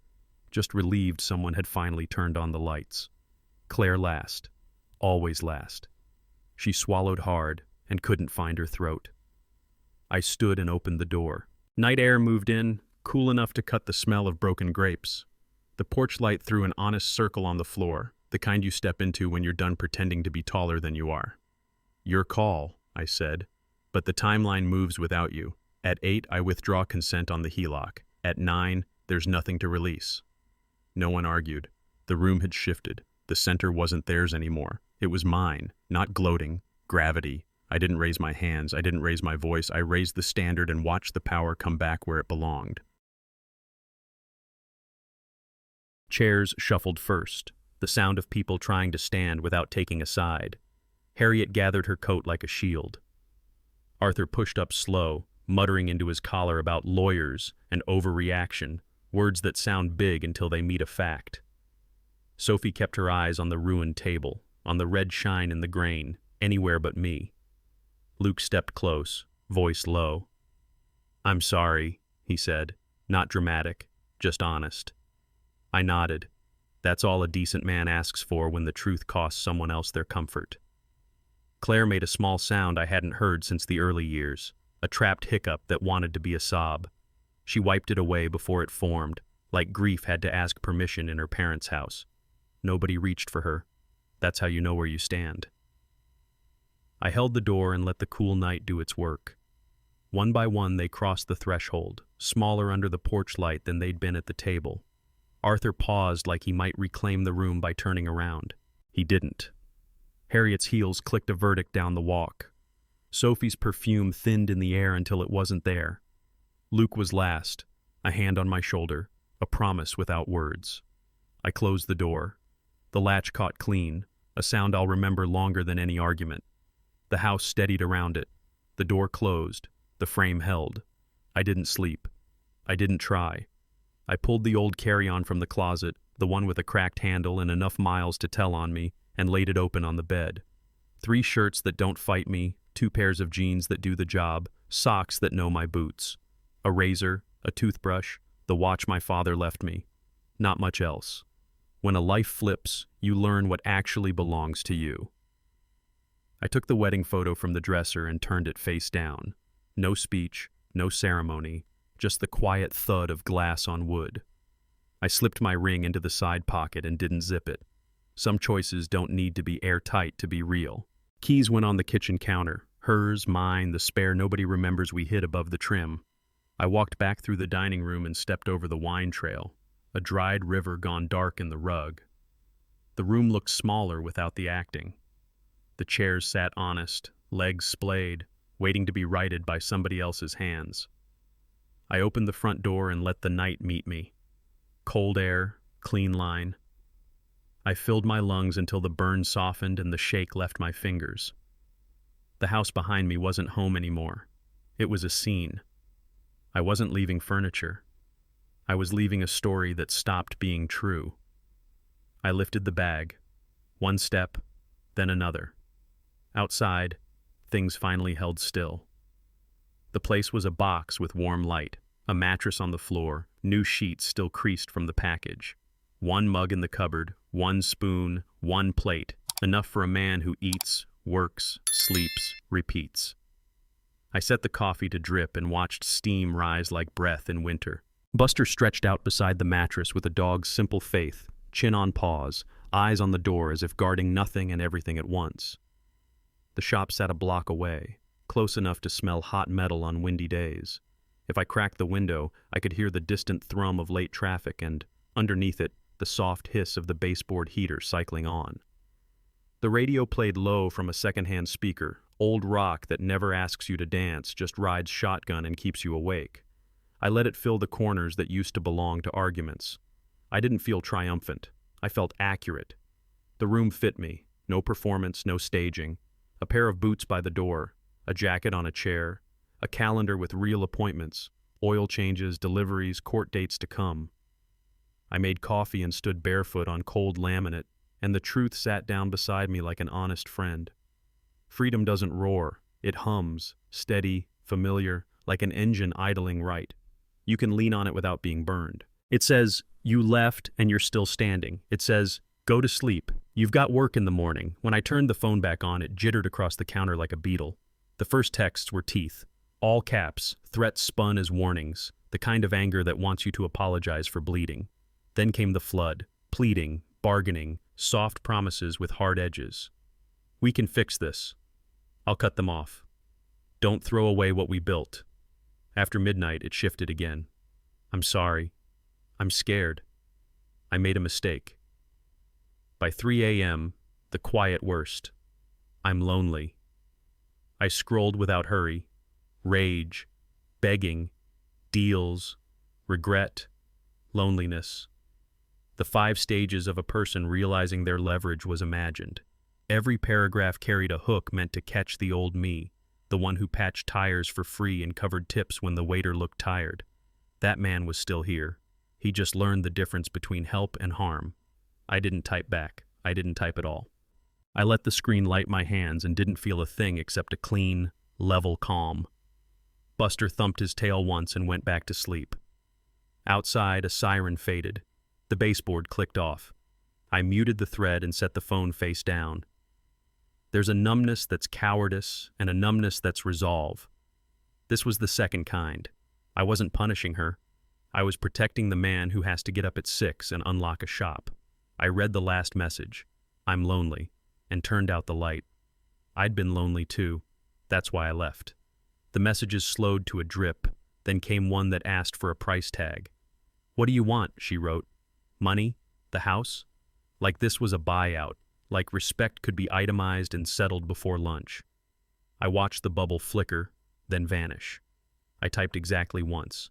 just relieved someone had finally turned on the lights. Claire last, always last. She swallowed hard and couldn't find her throat. I stood and opened the door. Night air moved in, cool enough to cut the smell of broken grapes. The porch light threw an honest circle on the floor, the kind you step into when you're done pretending to be taller than you are. Your call, I said, but the timeline moves without you. At 8, I withdraw consent on the HELOC. At 9, there's nothing to release. No one argued. The room had shifted. The center wasn't theirs anymore. It was mine, not gloating, gravity. I didn't raise my hands. I didn't raise my voice. I raised the standard and watched the power come back where it belonged. Chairs shuffled first, the sound of people trying to stand without taking a side. Harriet gathered her coat like a shield. Arthur pushed up slow, muttering into his collar about lawyers and overreaction, words that sound big until they meet a fact. Sophie kept her eyes on the ruined table, on the red shine in the grain, anywhere but me. Luke stepped close, voice low. I'm sorry, he said, not dramatic, just honest. I nodded. That's all a decent man asks for when the truth costs someone else their comfort. Claire made a small sound I hadn't heard since the early years, a trapped hiccup that wanted to be a sob. She wiped it away before it formed, like grief had to ask permission in her parents' house. Nobody reached for her. That's how you know where you stand. I held the door and let the cool night do its work. One by one they crossed the threshold, smaller under the porch light than they'd been at the table. Arthur paused like he might reclaim the room by turning around. He didn't. Harriet's heels clicked a verdict down the walk. Sophie's perfume thinned in the air until it wasn't there. Luke was last, a hand on my shoulder, a promise without words. I closed the door. The latch caught clean, a sound I'll remember longer than any argument. The house steadied around it. The door closed. The frame held. I didn't sleep. I didn't try. I pulled the old carry-on from the closet, the one with a cracked handle and enough miles to tell on me, and laid it open on the bed. 3 shirts that don't fight me, 2 pairs of jeans that do the job, socks that know my boots. A razor, a toothbrush, the watch my father left me. Not much else. When a life flips, you learn what actually belongs to you. I took the wedding photo from the dresser and turned it face down. No speech, no ceremony, just the quiet thud of glass on wood. I slipped my ring into the side pocket and didn't zip it. Some choices don't need to be airtight to be real. Keys went on the kitchen counter. Hers, mine, the spare nobody remembers we hid above the trim. I walked back through the dining room and stepped over the wine trail, a dried river gone dark in the rug. The room looked smaller without the acting. The chairs sat honest, legs splayed, waiting to be righted by somebody else's hands. I opened the front door and let the night meet me. Cold air, clean line. I filled my lungs until the burn softened and the shake left my fingers. The house behind me wasn't home anymore. It was a scene. I wasn't leaving furniture. I was leaving a story that stopped being true. I lifted the bag. One step, then another. Outside, things finally held still. The place was a box with warm light, a mattress on the floor, new sheets still creased from the package. One mug in the cupboard, one spoon, one plate, enough for a man who eats, works, sleeps, repeats. I set the coffee to drip and watched steam rise like breath in winter. Buster stretched out beside the mattress with a dog's simple faith, chin on paws, eyes on the door as if guarding nothing and everything at once. The shop sat a block away, close enough to smell hot metal on windy days. If I cracked the window, I could hear the distant thrum of late traffic and, underneath it, the soft hiss of the baseboard heater cycling on. The radio played low from a secondhand speaker, old rock that never asks you to dance, just rides shotgun and keeps you awake. I let it fill the corners that used to belong to arguments. I didn't feel triumphant. I felt accurate. The room fit me. No performance, no staging. A pair of boots by the door, a jacket on a chair, a calendar with real appointments, oil changes, deliveries, court dates to come. I made coffee and stood barefoot on cold laminate, and the truth sat down beside me like an honest friend. Freedom doesn't roar. It hums, steady, familiar, like an engine idling right. You can lean on it without being burned. It says, "You left and you're still standing." It says, "Go to sleep. You've got work in the morning." When I turned the phone back on, it jittered across the counter like a beetle. The first texts were teeth. All caps, threats spun as warnings, the kind of anger that wants you to apologize for bleeding. Then came the flood, pleading, bargaining, soft promises with hard edges. "We can fix this. I'll cut them off. Don't throw away what we built." After midnight, it shifted again. "I'm sorry. I'm scared. I made a mistake." By 3 a.m., the quiet worst. "I'm lonely." I scrolled without hurry. Rage, begging, deals, regret, loneliness. The 5 stages of a person realizing their leverage was imagined. Every paragraph carried a hook meant to catch the old me, the one who patched tires for free and covered tips when the waiter looked tired. That man was still here. He just learned the difference between help and harm. I didn't type back. I didn't type at all. I let the screen light my hands and didn't feel a thing except a clean, level calm. Buster thumped his tail once and went back to sleep. Outside, a siren faded. The baseboard clicked off. I muted the thread and set the phone face down. There's a numbness that's cowardice and a numbness that's resolve. This was the second kind. I wasn't punishing her. I was protecting the man who has to get up at 6 and unlock a shop. I read the last message, "I'm lonely," and turned out the light. I'd been lonely too. That's why I left. The messages slowed to a drip, then came one that asked for a price tag. "What do you want?" she wrote. "Money? The house?" Like this was a buyout, like respect could be itemized and settled before lunch. I watched the bubble flicker, then vanish. I typed exactly once.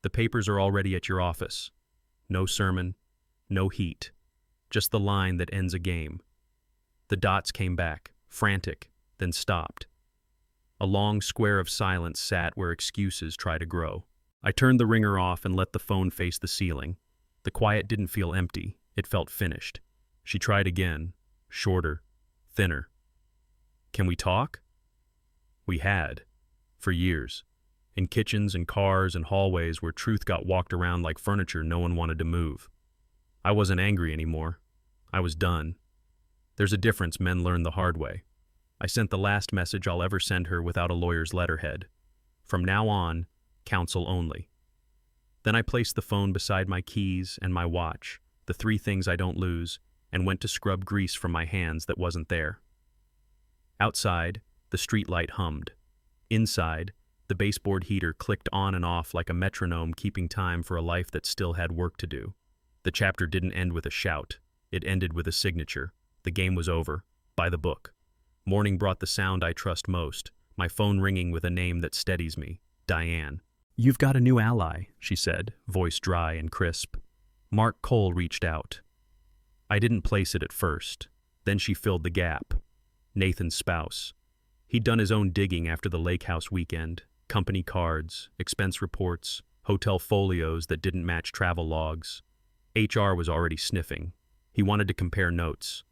"The papers are already at your office." No sermon, no heat, just the line that ends a game. The dots came back, frantic, then stopped. A long square of silence sat where excuses try to grow. I turned the ringer off and let the phone face the ceiling. The quiet didn't feel empty, it felt finished. She tried again, shorter, thinner. "Can we talk?" We had, for years. In kitchens and cars and hallways where truth got walked around like furniture no one wanted to move. I wasn't angry anymore. I was done. There's a difference men learn the hard way. I sent the last message I'll ever send her without a lawyer's letterhead. From now on, counsel only. Then I placed the phone beside my keys and my watch, the 3 things I don't lose, and went to scrub grease from my hands that wasn't there. Outside, the streetlight hummed. Inside, the baseboard heater clicked on and off like a metronome keeping time for a life that still had work to do. The chapter didn't end with a shout. It ended with a signature. The game was over. By the book. Morning brought the sound I trust most, my phone ringing with a name that steadies me, Diane. "You've got a new ally," she said, voice dry and crisp. Mark Cole reached out. I didn't place it at first. Then she filled the gap. Nathan's spouse. He'd done his own digging after the lake house weekend. Company cards, expense reports, hotel folios that didn't match travel logs. HR was already sniffing. He wanted to compare notes.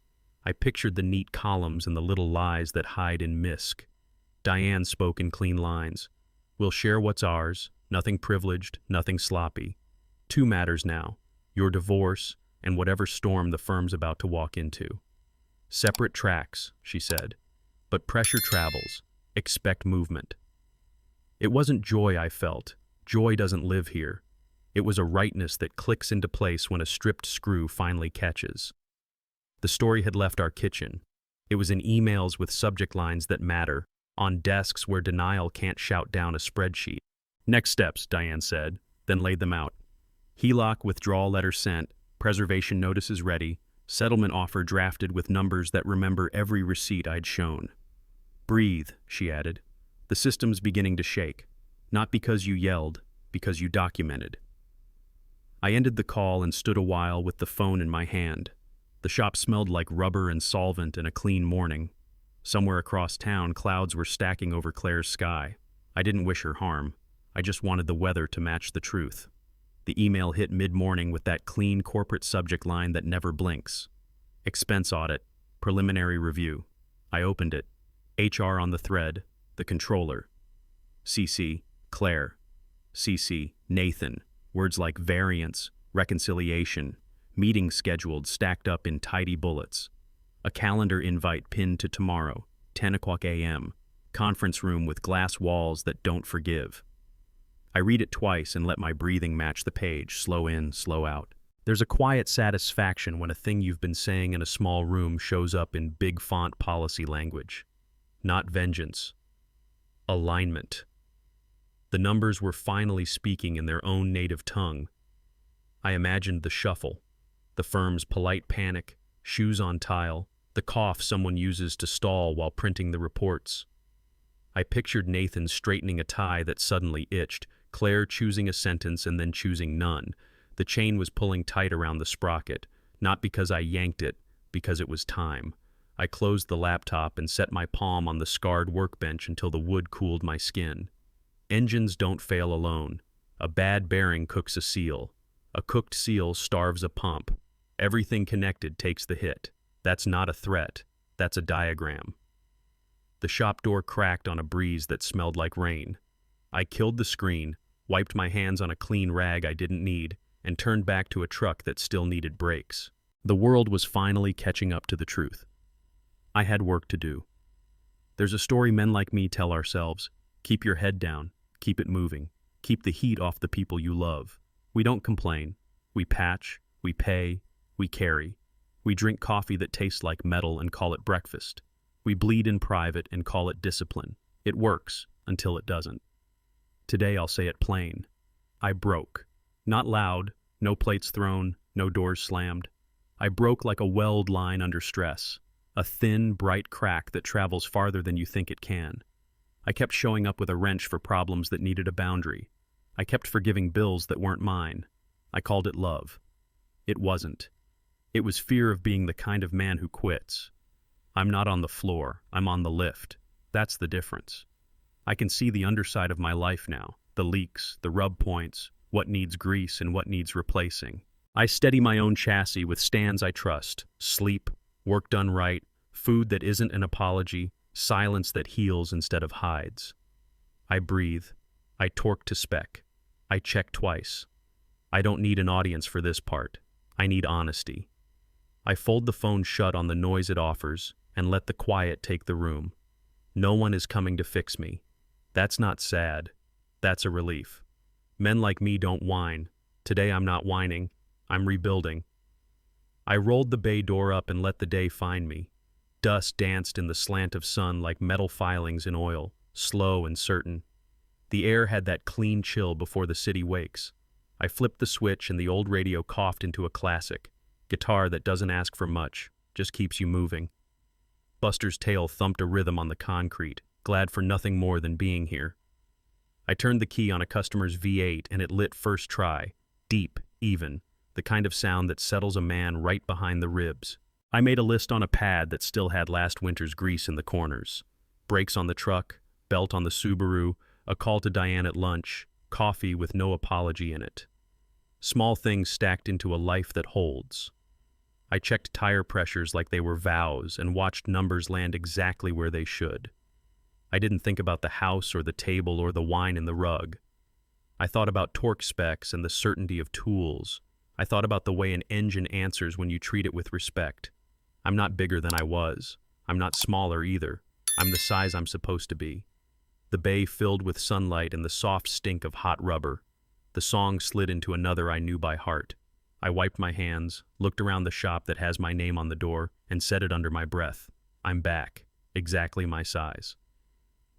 I pictured the neat columns and the little lies that hide in misc. Diane spoke in clean lines. We'll share what's ours, nothing privileged, nothing sloppy. Two matters now, your divorce and whatever storm the firm's about to walk into. Separate tracks, she said, but pressure travels. Expect movement. It wasn't joy I felt. Joy doesn't live here. It was a rightness that clicks into place when a stripped screw finally catches. The story had left our kitchen. It was in emails with subject lines that matter, on desks where denial can't shout down a spreadsheet. Next steps, Diane said, then laid them out. HELOC withdrawal letter sent, preservation notices ready, settlement offer drafted with numbers that remember every receipt I'd shown. Breathe, she added. The system's beginning to shake. Not because you yelled, because you documented. I ended the call and stood a while with the phone in my hand. The shop smelled like rubber and solvent and a clean morning. Somewhere across town, clouds were stacking over Claire's sky. I didn't wish her harm. I just wanted the weather to match the truth. The email hit mid-morning with that clean corporate subject line that never blinks. Expense audit, preliminary review. I opened it. HR on the thread, the controller. CC, Claire. CC, Nathan. Words like variance, reconciliation, meeting scheduled stacked up in tidy bullets. A calendar invite pinned to tomorrow, 10 o'clock a.m., conference room with glass walls that don't forgive. I read it twice and let my breathing match the page, slow in, slow out. There's a quiet satisfaction when a thing you've been saying in a small room shows up in big font policy language. Not vengeance. Alignment. The numbers were finally speaking in their own native tongue. I imagined the shuffle, the firm's polite panic, shoes on tile, the cough someone uses to stall while printing the reports. I pictured Nathan straightening a tie that suddenly itched, Claire choosing a sentence and then choosing none. The chain was pulling tight around the sprocket, not because I yanked it, because it was time. I closed the laptop and set my palm on the scarred workbench until the wood cooled my skin. Engines don't fail alone. A bad bearing cooks a seal. A cooked seal starves a pump. Everything connected takes the hit. That's not a threat. That's a diagram. The shop door cracked on a breeze that smelled like rain. I killed the screen, wiped my hands on a clean rag I didn't need, and turned back to a truck that still needed brakes. The world was finally catching up to the truth. I had work to do. There's a story men like me tell ourselves. Keep your head down. Keep it moving. Keep the heat off the people you love. We don't complain. We patch. We pay. We carry. We drink coffee that tastes like metal and call it breakfast. We bleed in private and call it discipline. It works until it doesn't. Today I'll say it plain. I broke. Not loud, no plates thrown, no doors slammed. I broke like a weld line under stress. A thin, bright crack that travels farther than you think it can. I kept showing up with a wrench for problems that needed a boundary. I kept forgiving bills that weren't mine. I called it love. It wasn't. It was fear of being the kind of man who quits. I'm not on the floor, I'm on the lift. That's the difference. I can see the underside of my life now, the leaks, the rub points, what needs grease and what needs replacing. I steady my own chassis with stands I trust, sleep, work done right, food that isn't an apology, silence that heals instead of hides. I breathe. I torque to spec. I check twice. I don't need an audience for this part. I need honesty. I fold the phone shut on the noise it offers and let the quiet take the room. No one is coming to fix me. That's not sad. That's a relief. Men like me don't whine. Today I'm not whining. I'm rebuilding. I rolled the bay door up and let the day find me. Dust danced in the slant of sun like metal filings in oil, slow and certain. The air had that clean chill before the city wakes. I flipped the switch and the old radio coughed into a classic. Guitar that doesn't ask for much, just keeps you moving. Buster's tail thumped a rhythm on the concrete, glad for nothing more than being here. I turned the key on a customer's V8 and it lit first try, deep, even, the kind of sound that settles a man right behind the ribs. I made a list on a pad that still had last winter's grease in the corners. Brakes on the truck, belt on the Subaru, a call to Diane at lunch, coffee with no apology in it. Small things stacked into a life that holds. I checked tire pressures like they were vows and watched numbers land exactly where they should. I didn't think about the house or the table or the wine in the rug. I thought about torque specs and the certainty of tools. I thought about the way an engine answers when you treat it with respect. I'm not bigger than I was. I'm not smaller either. I'm the size I'm supposed to be. The bay filled with sunlight and the soft stink of hot rubber. The song slid into another I knew by heart. I wiped my hands, looked around the shop that has my name on the door, and said it under my breath. I'm back. Exactly my size.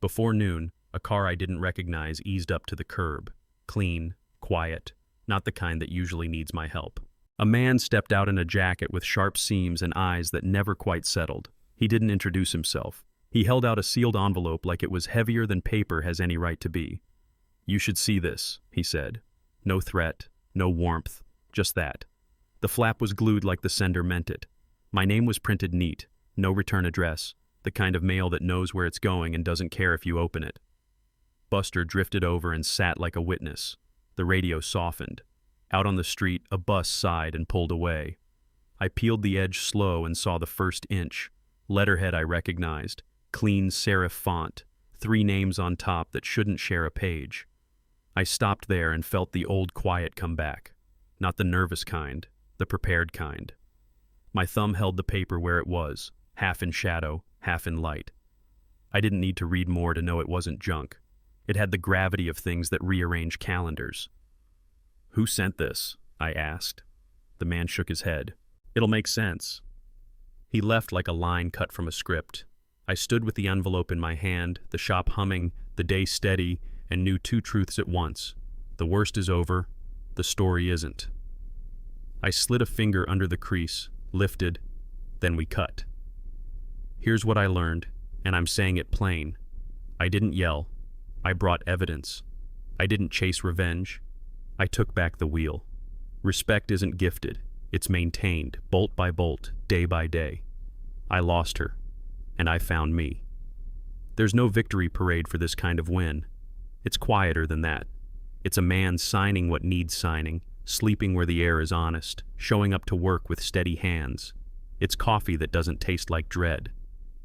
Before noon, a car I didn't recognize eased up to the curb. Clean, quiet, not the kind that usually needs my help. A man stepped out in a jacket with sharp seams and eyes that never quite settled. He didn't introduce himself. He held out a sealed envelope like it was heavier than paper has any right to be. "You should see this," he said. No threat, no warmth, just that. The flap was glued like the sender meant it. My name was printed neat, no return address, the kind of mail that knows where it's going and doesn't care if you open it. Buster drifted over and sat like a witness. The radio softened. Out on the street, a bus sighed and pulled away. I peeled the edge slow and saw the first inch. Letterhead I recognized. Clean serif font. 3 names on top that shouldn't share a page. I stopped there and felt the old quiet come back. Not the nervous kind, the prepared kind. My thumb held the paper where it was, half in shadow, half in light. I didn't need to read more to know it wasn't junk. It had the gravity of things that rearrange calendars. "Who sent this?" I asked. The man shook his head. "It'll make sense." He left like a line cut from a script. I stood with the envelope in my hand, the shop humming, the day steady, and knew 2 truths at once. The worst is over. The story isn't. I slid a finger under the crease, lifted, then we cut. Here's what I learned, and I'm saying it plain. I didn't yell. I brought evidence. I didn't chase revenge. I took back the wheel. Respect isn't gifted. It's maintained, bolt by bolt, day by day. I lost her, and I found me. There's no victory parade for this kind of win. It's quieter than that. It's a man signing what needs signing, sleeping where the air is honest, showing up to work with steady hands. It's coffee that doesn't taste like dread.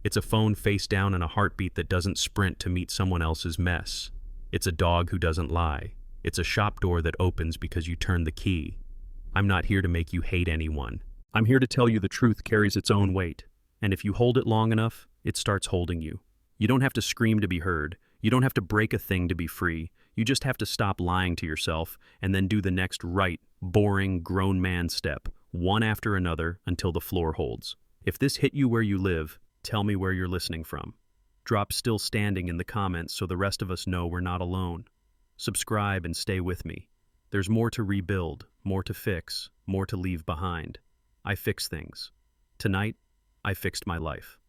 It's a phone face down and a heartbeat that doesn't sprint to meet someone else's mess. It's a dog who doesn't lie. It's a shop door that opens because you turn the key. I'm not here to make you hate anyone. I'm here to tell you the truth carries its own weight, and if you hold it long enough, it starts holding you. You don't have to scream to be heard. You don't have to break a thing to be free. You just have to stop lying to yourself and then do the next right, boring, grown man step, one after another until the floor holds. If this hit you where you live, tell me where you're listening from. Drop "still standing" in the comments so the rest of us know we're not alone. Subscribe and stay with me. There's more to rebuild, more to fix, more to leave behind. I fix things. Tonight, I fixed my life.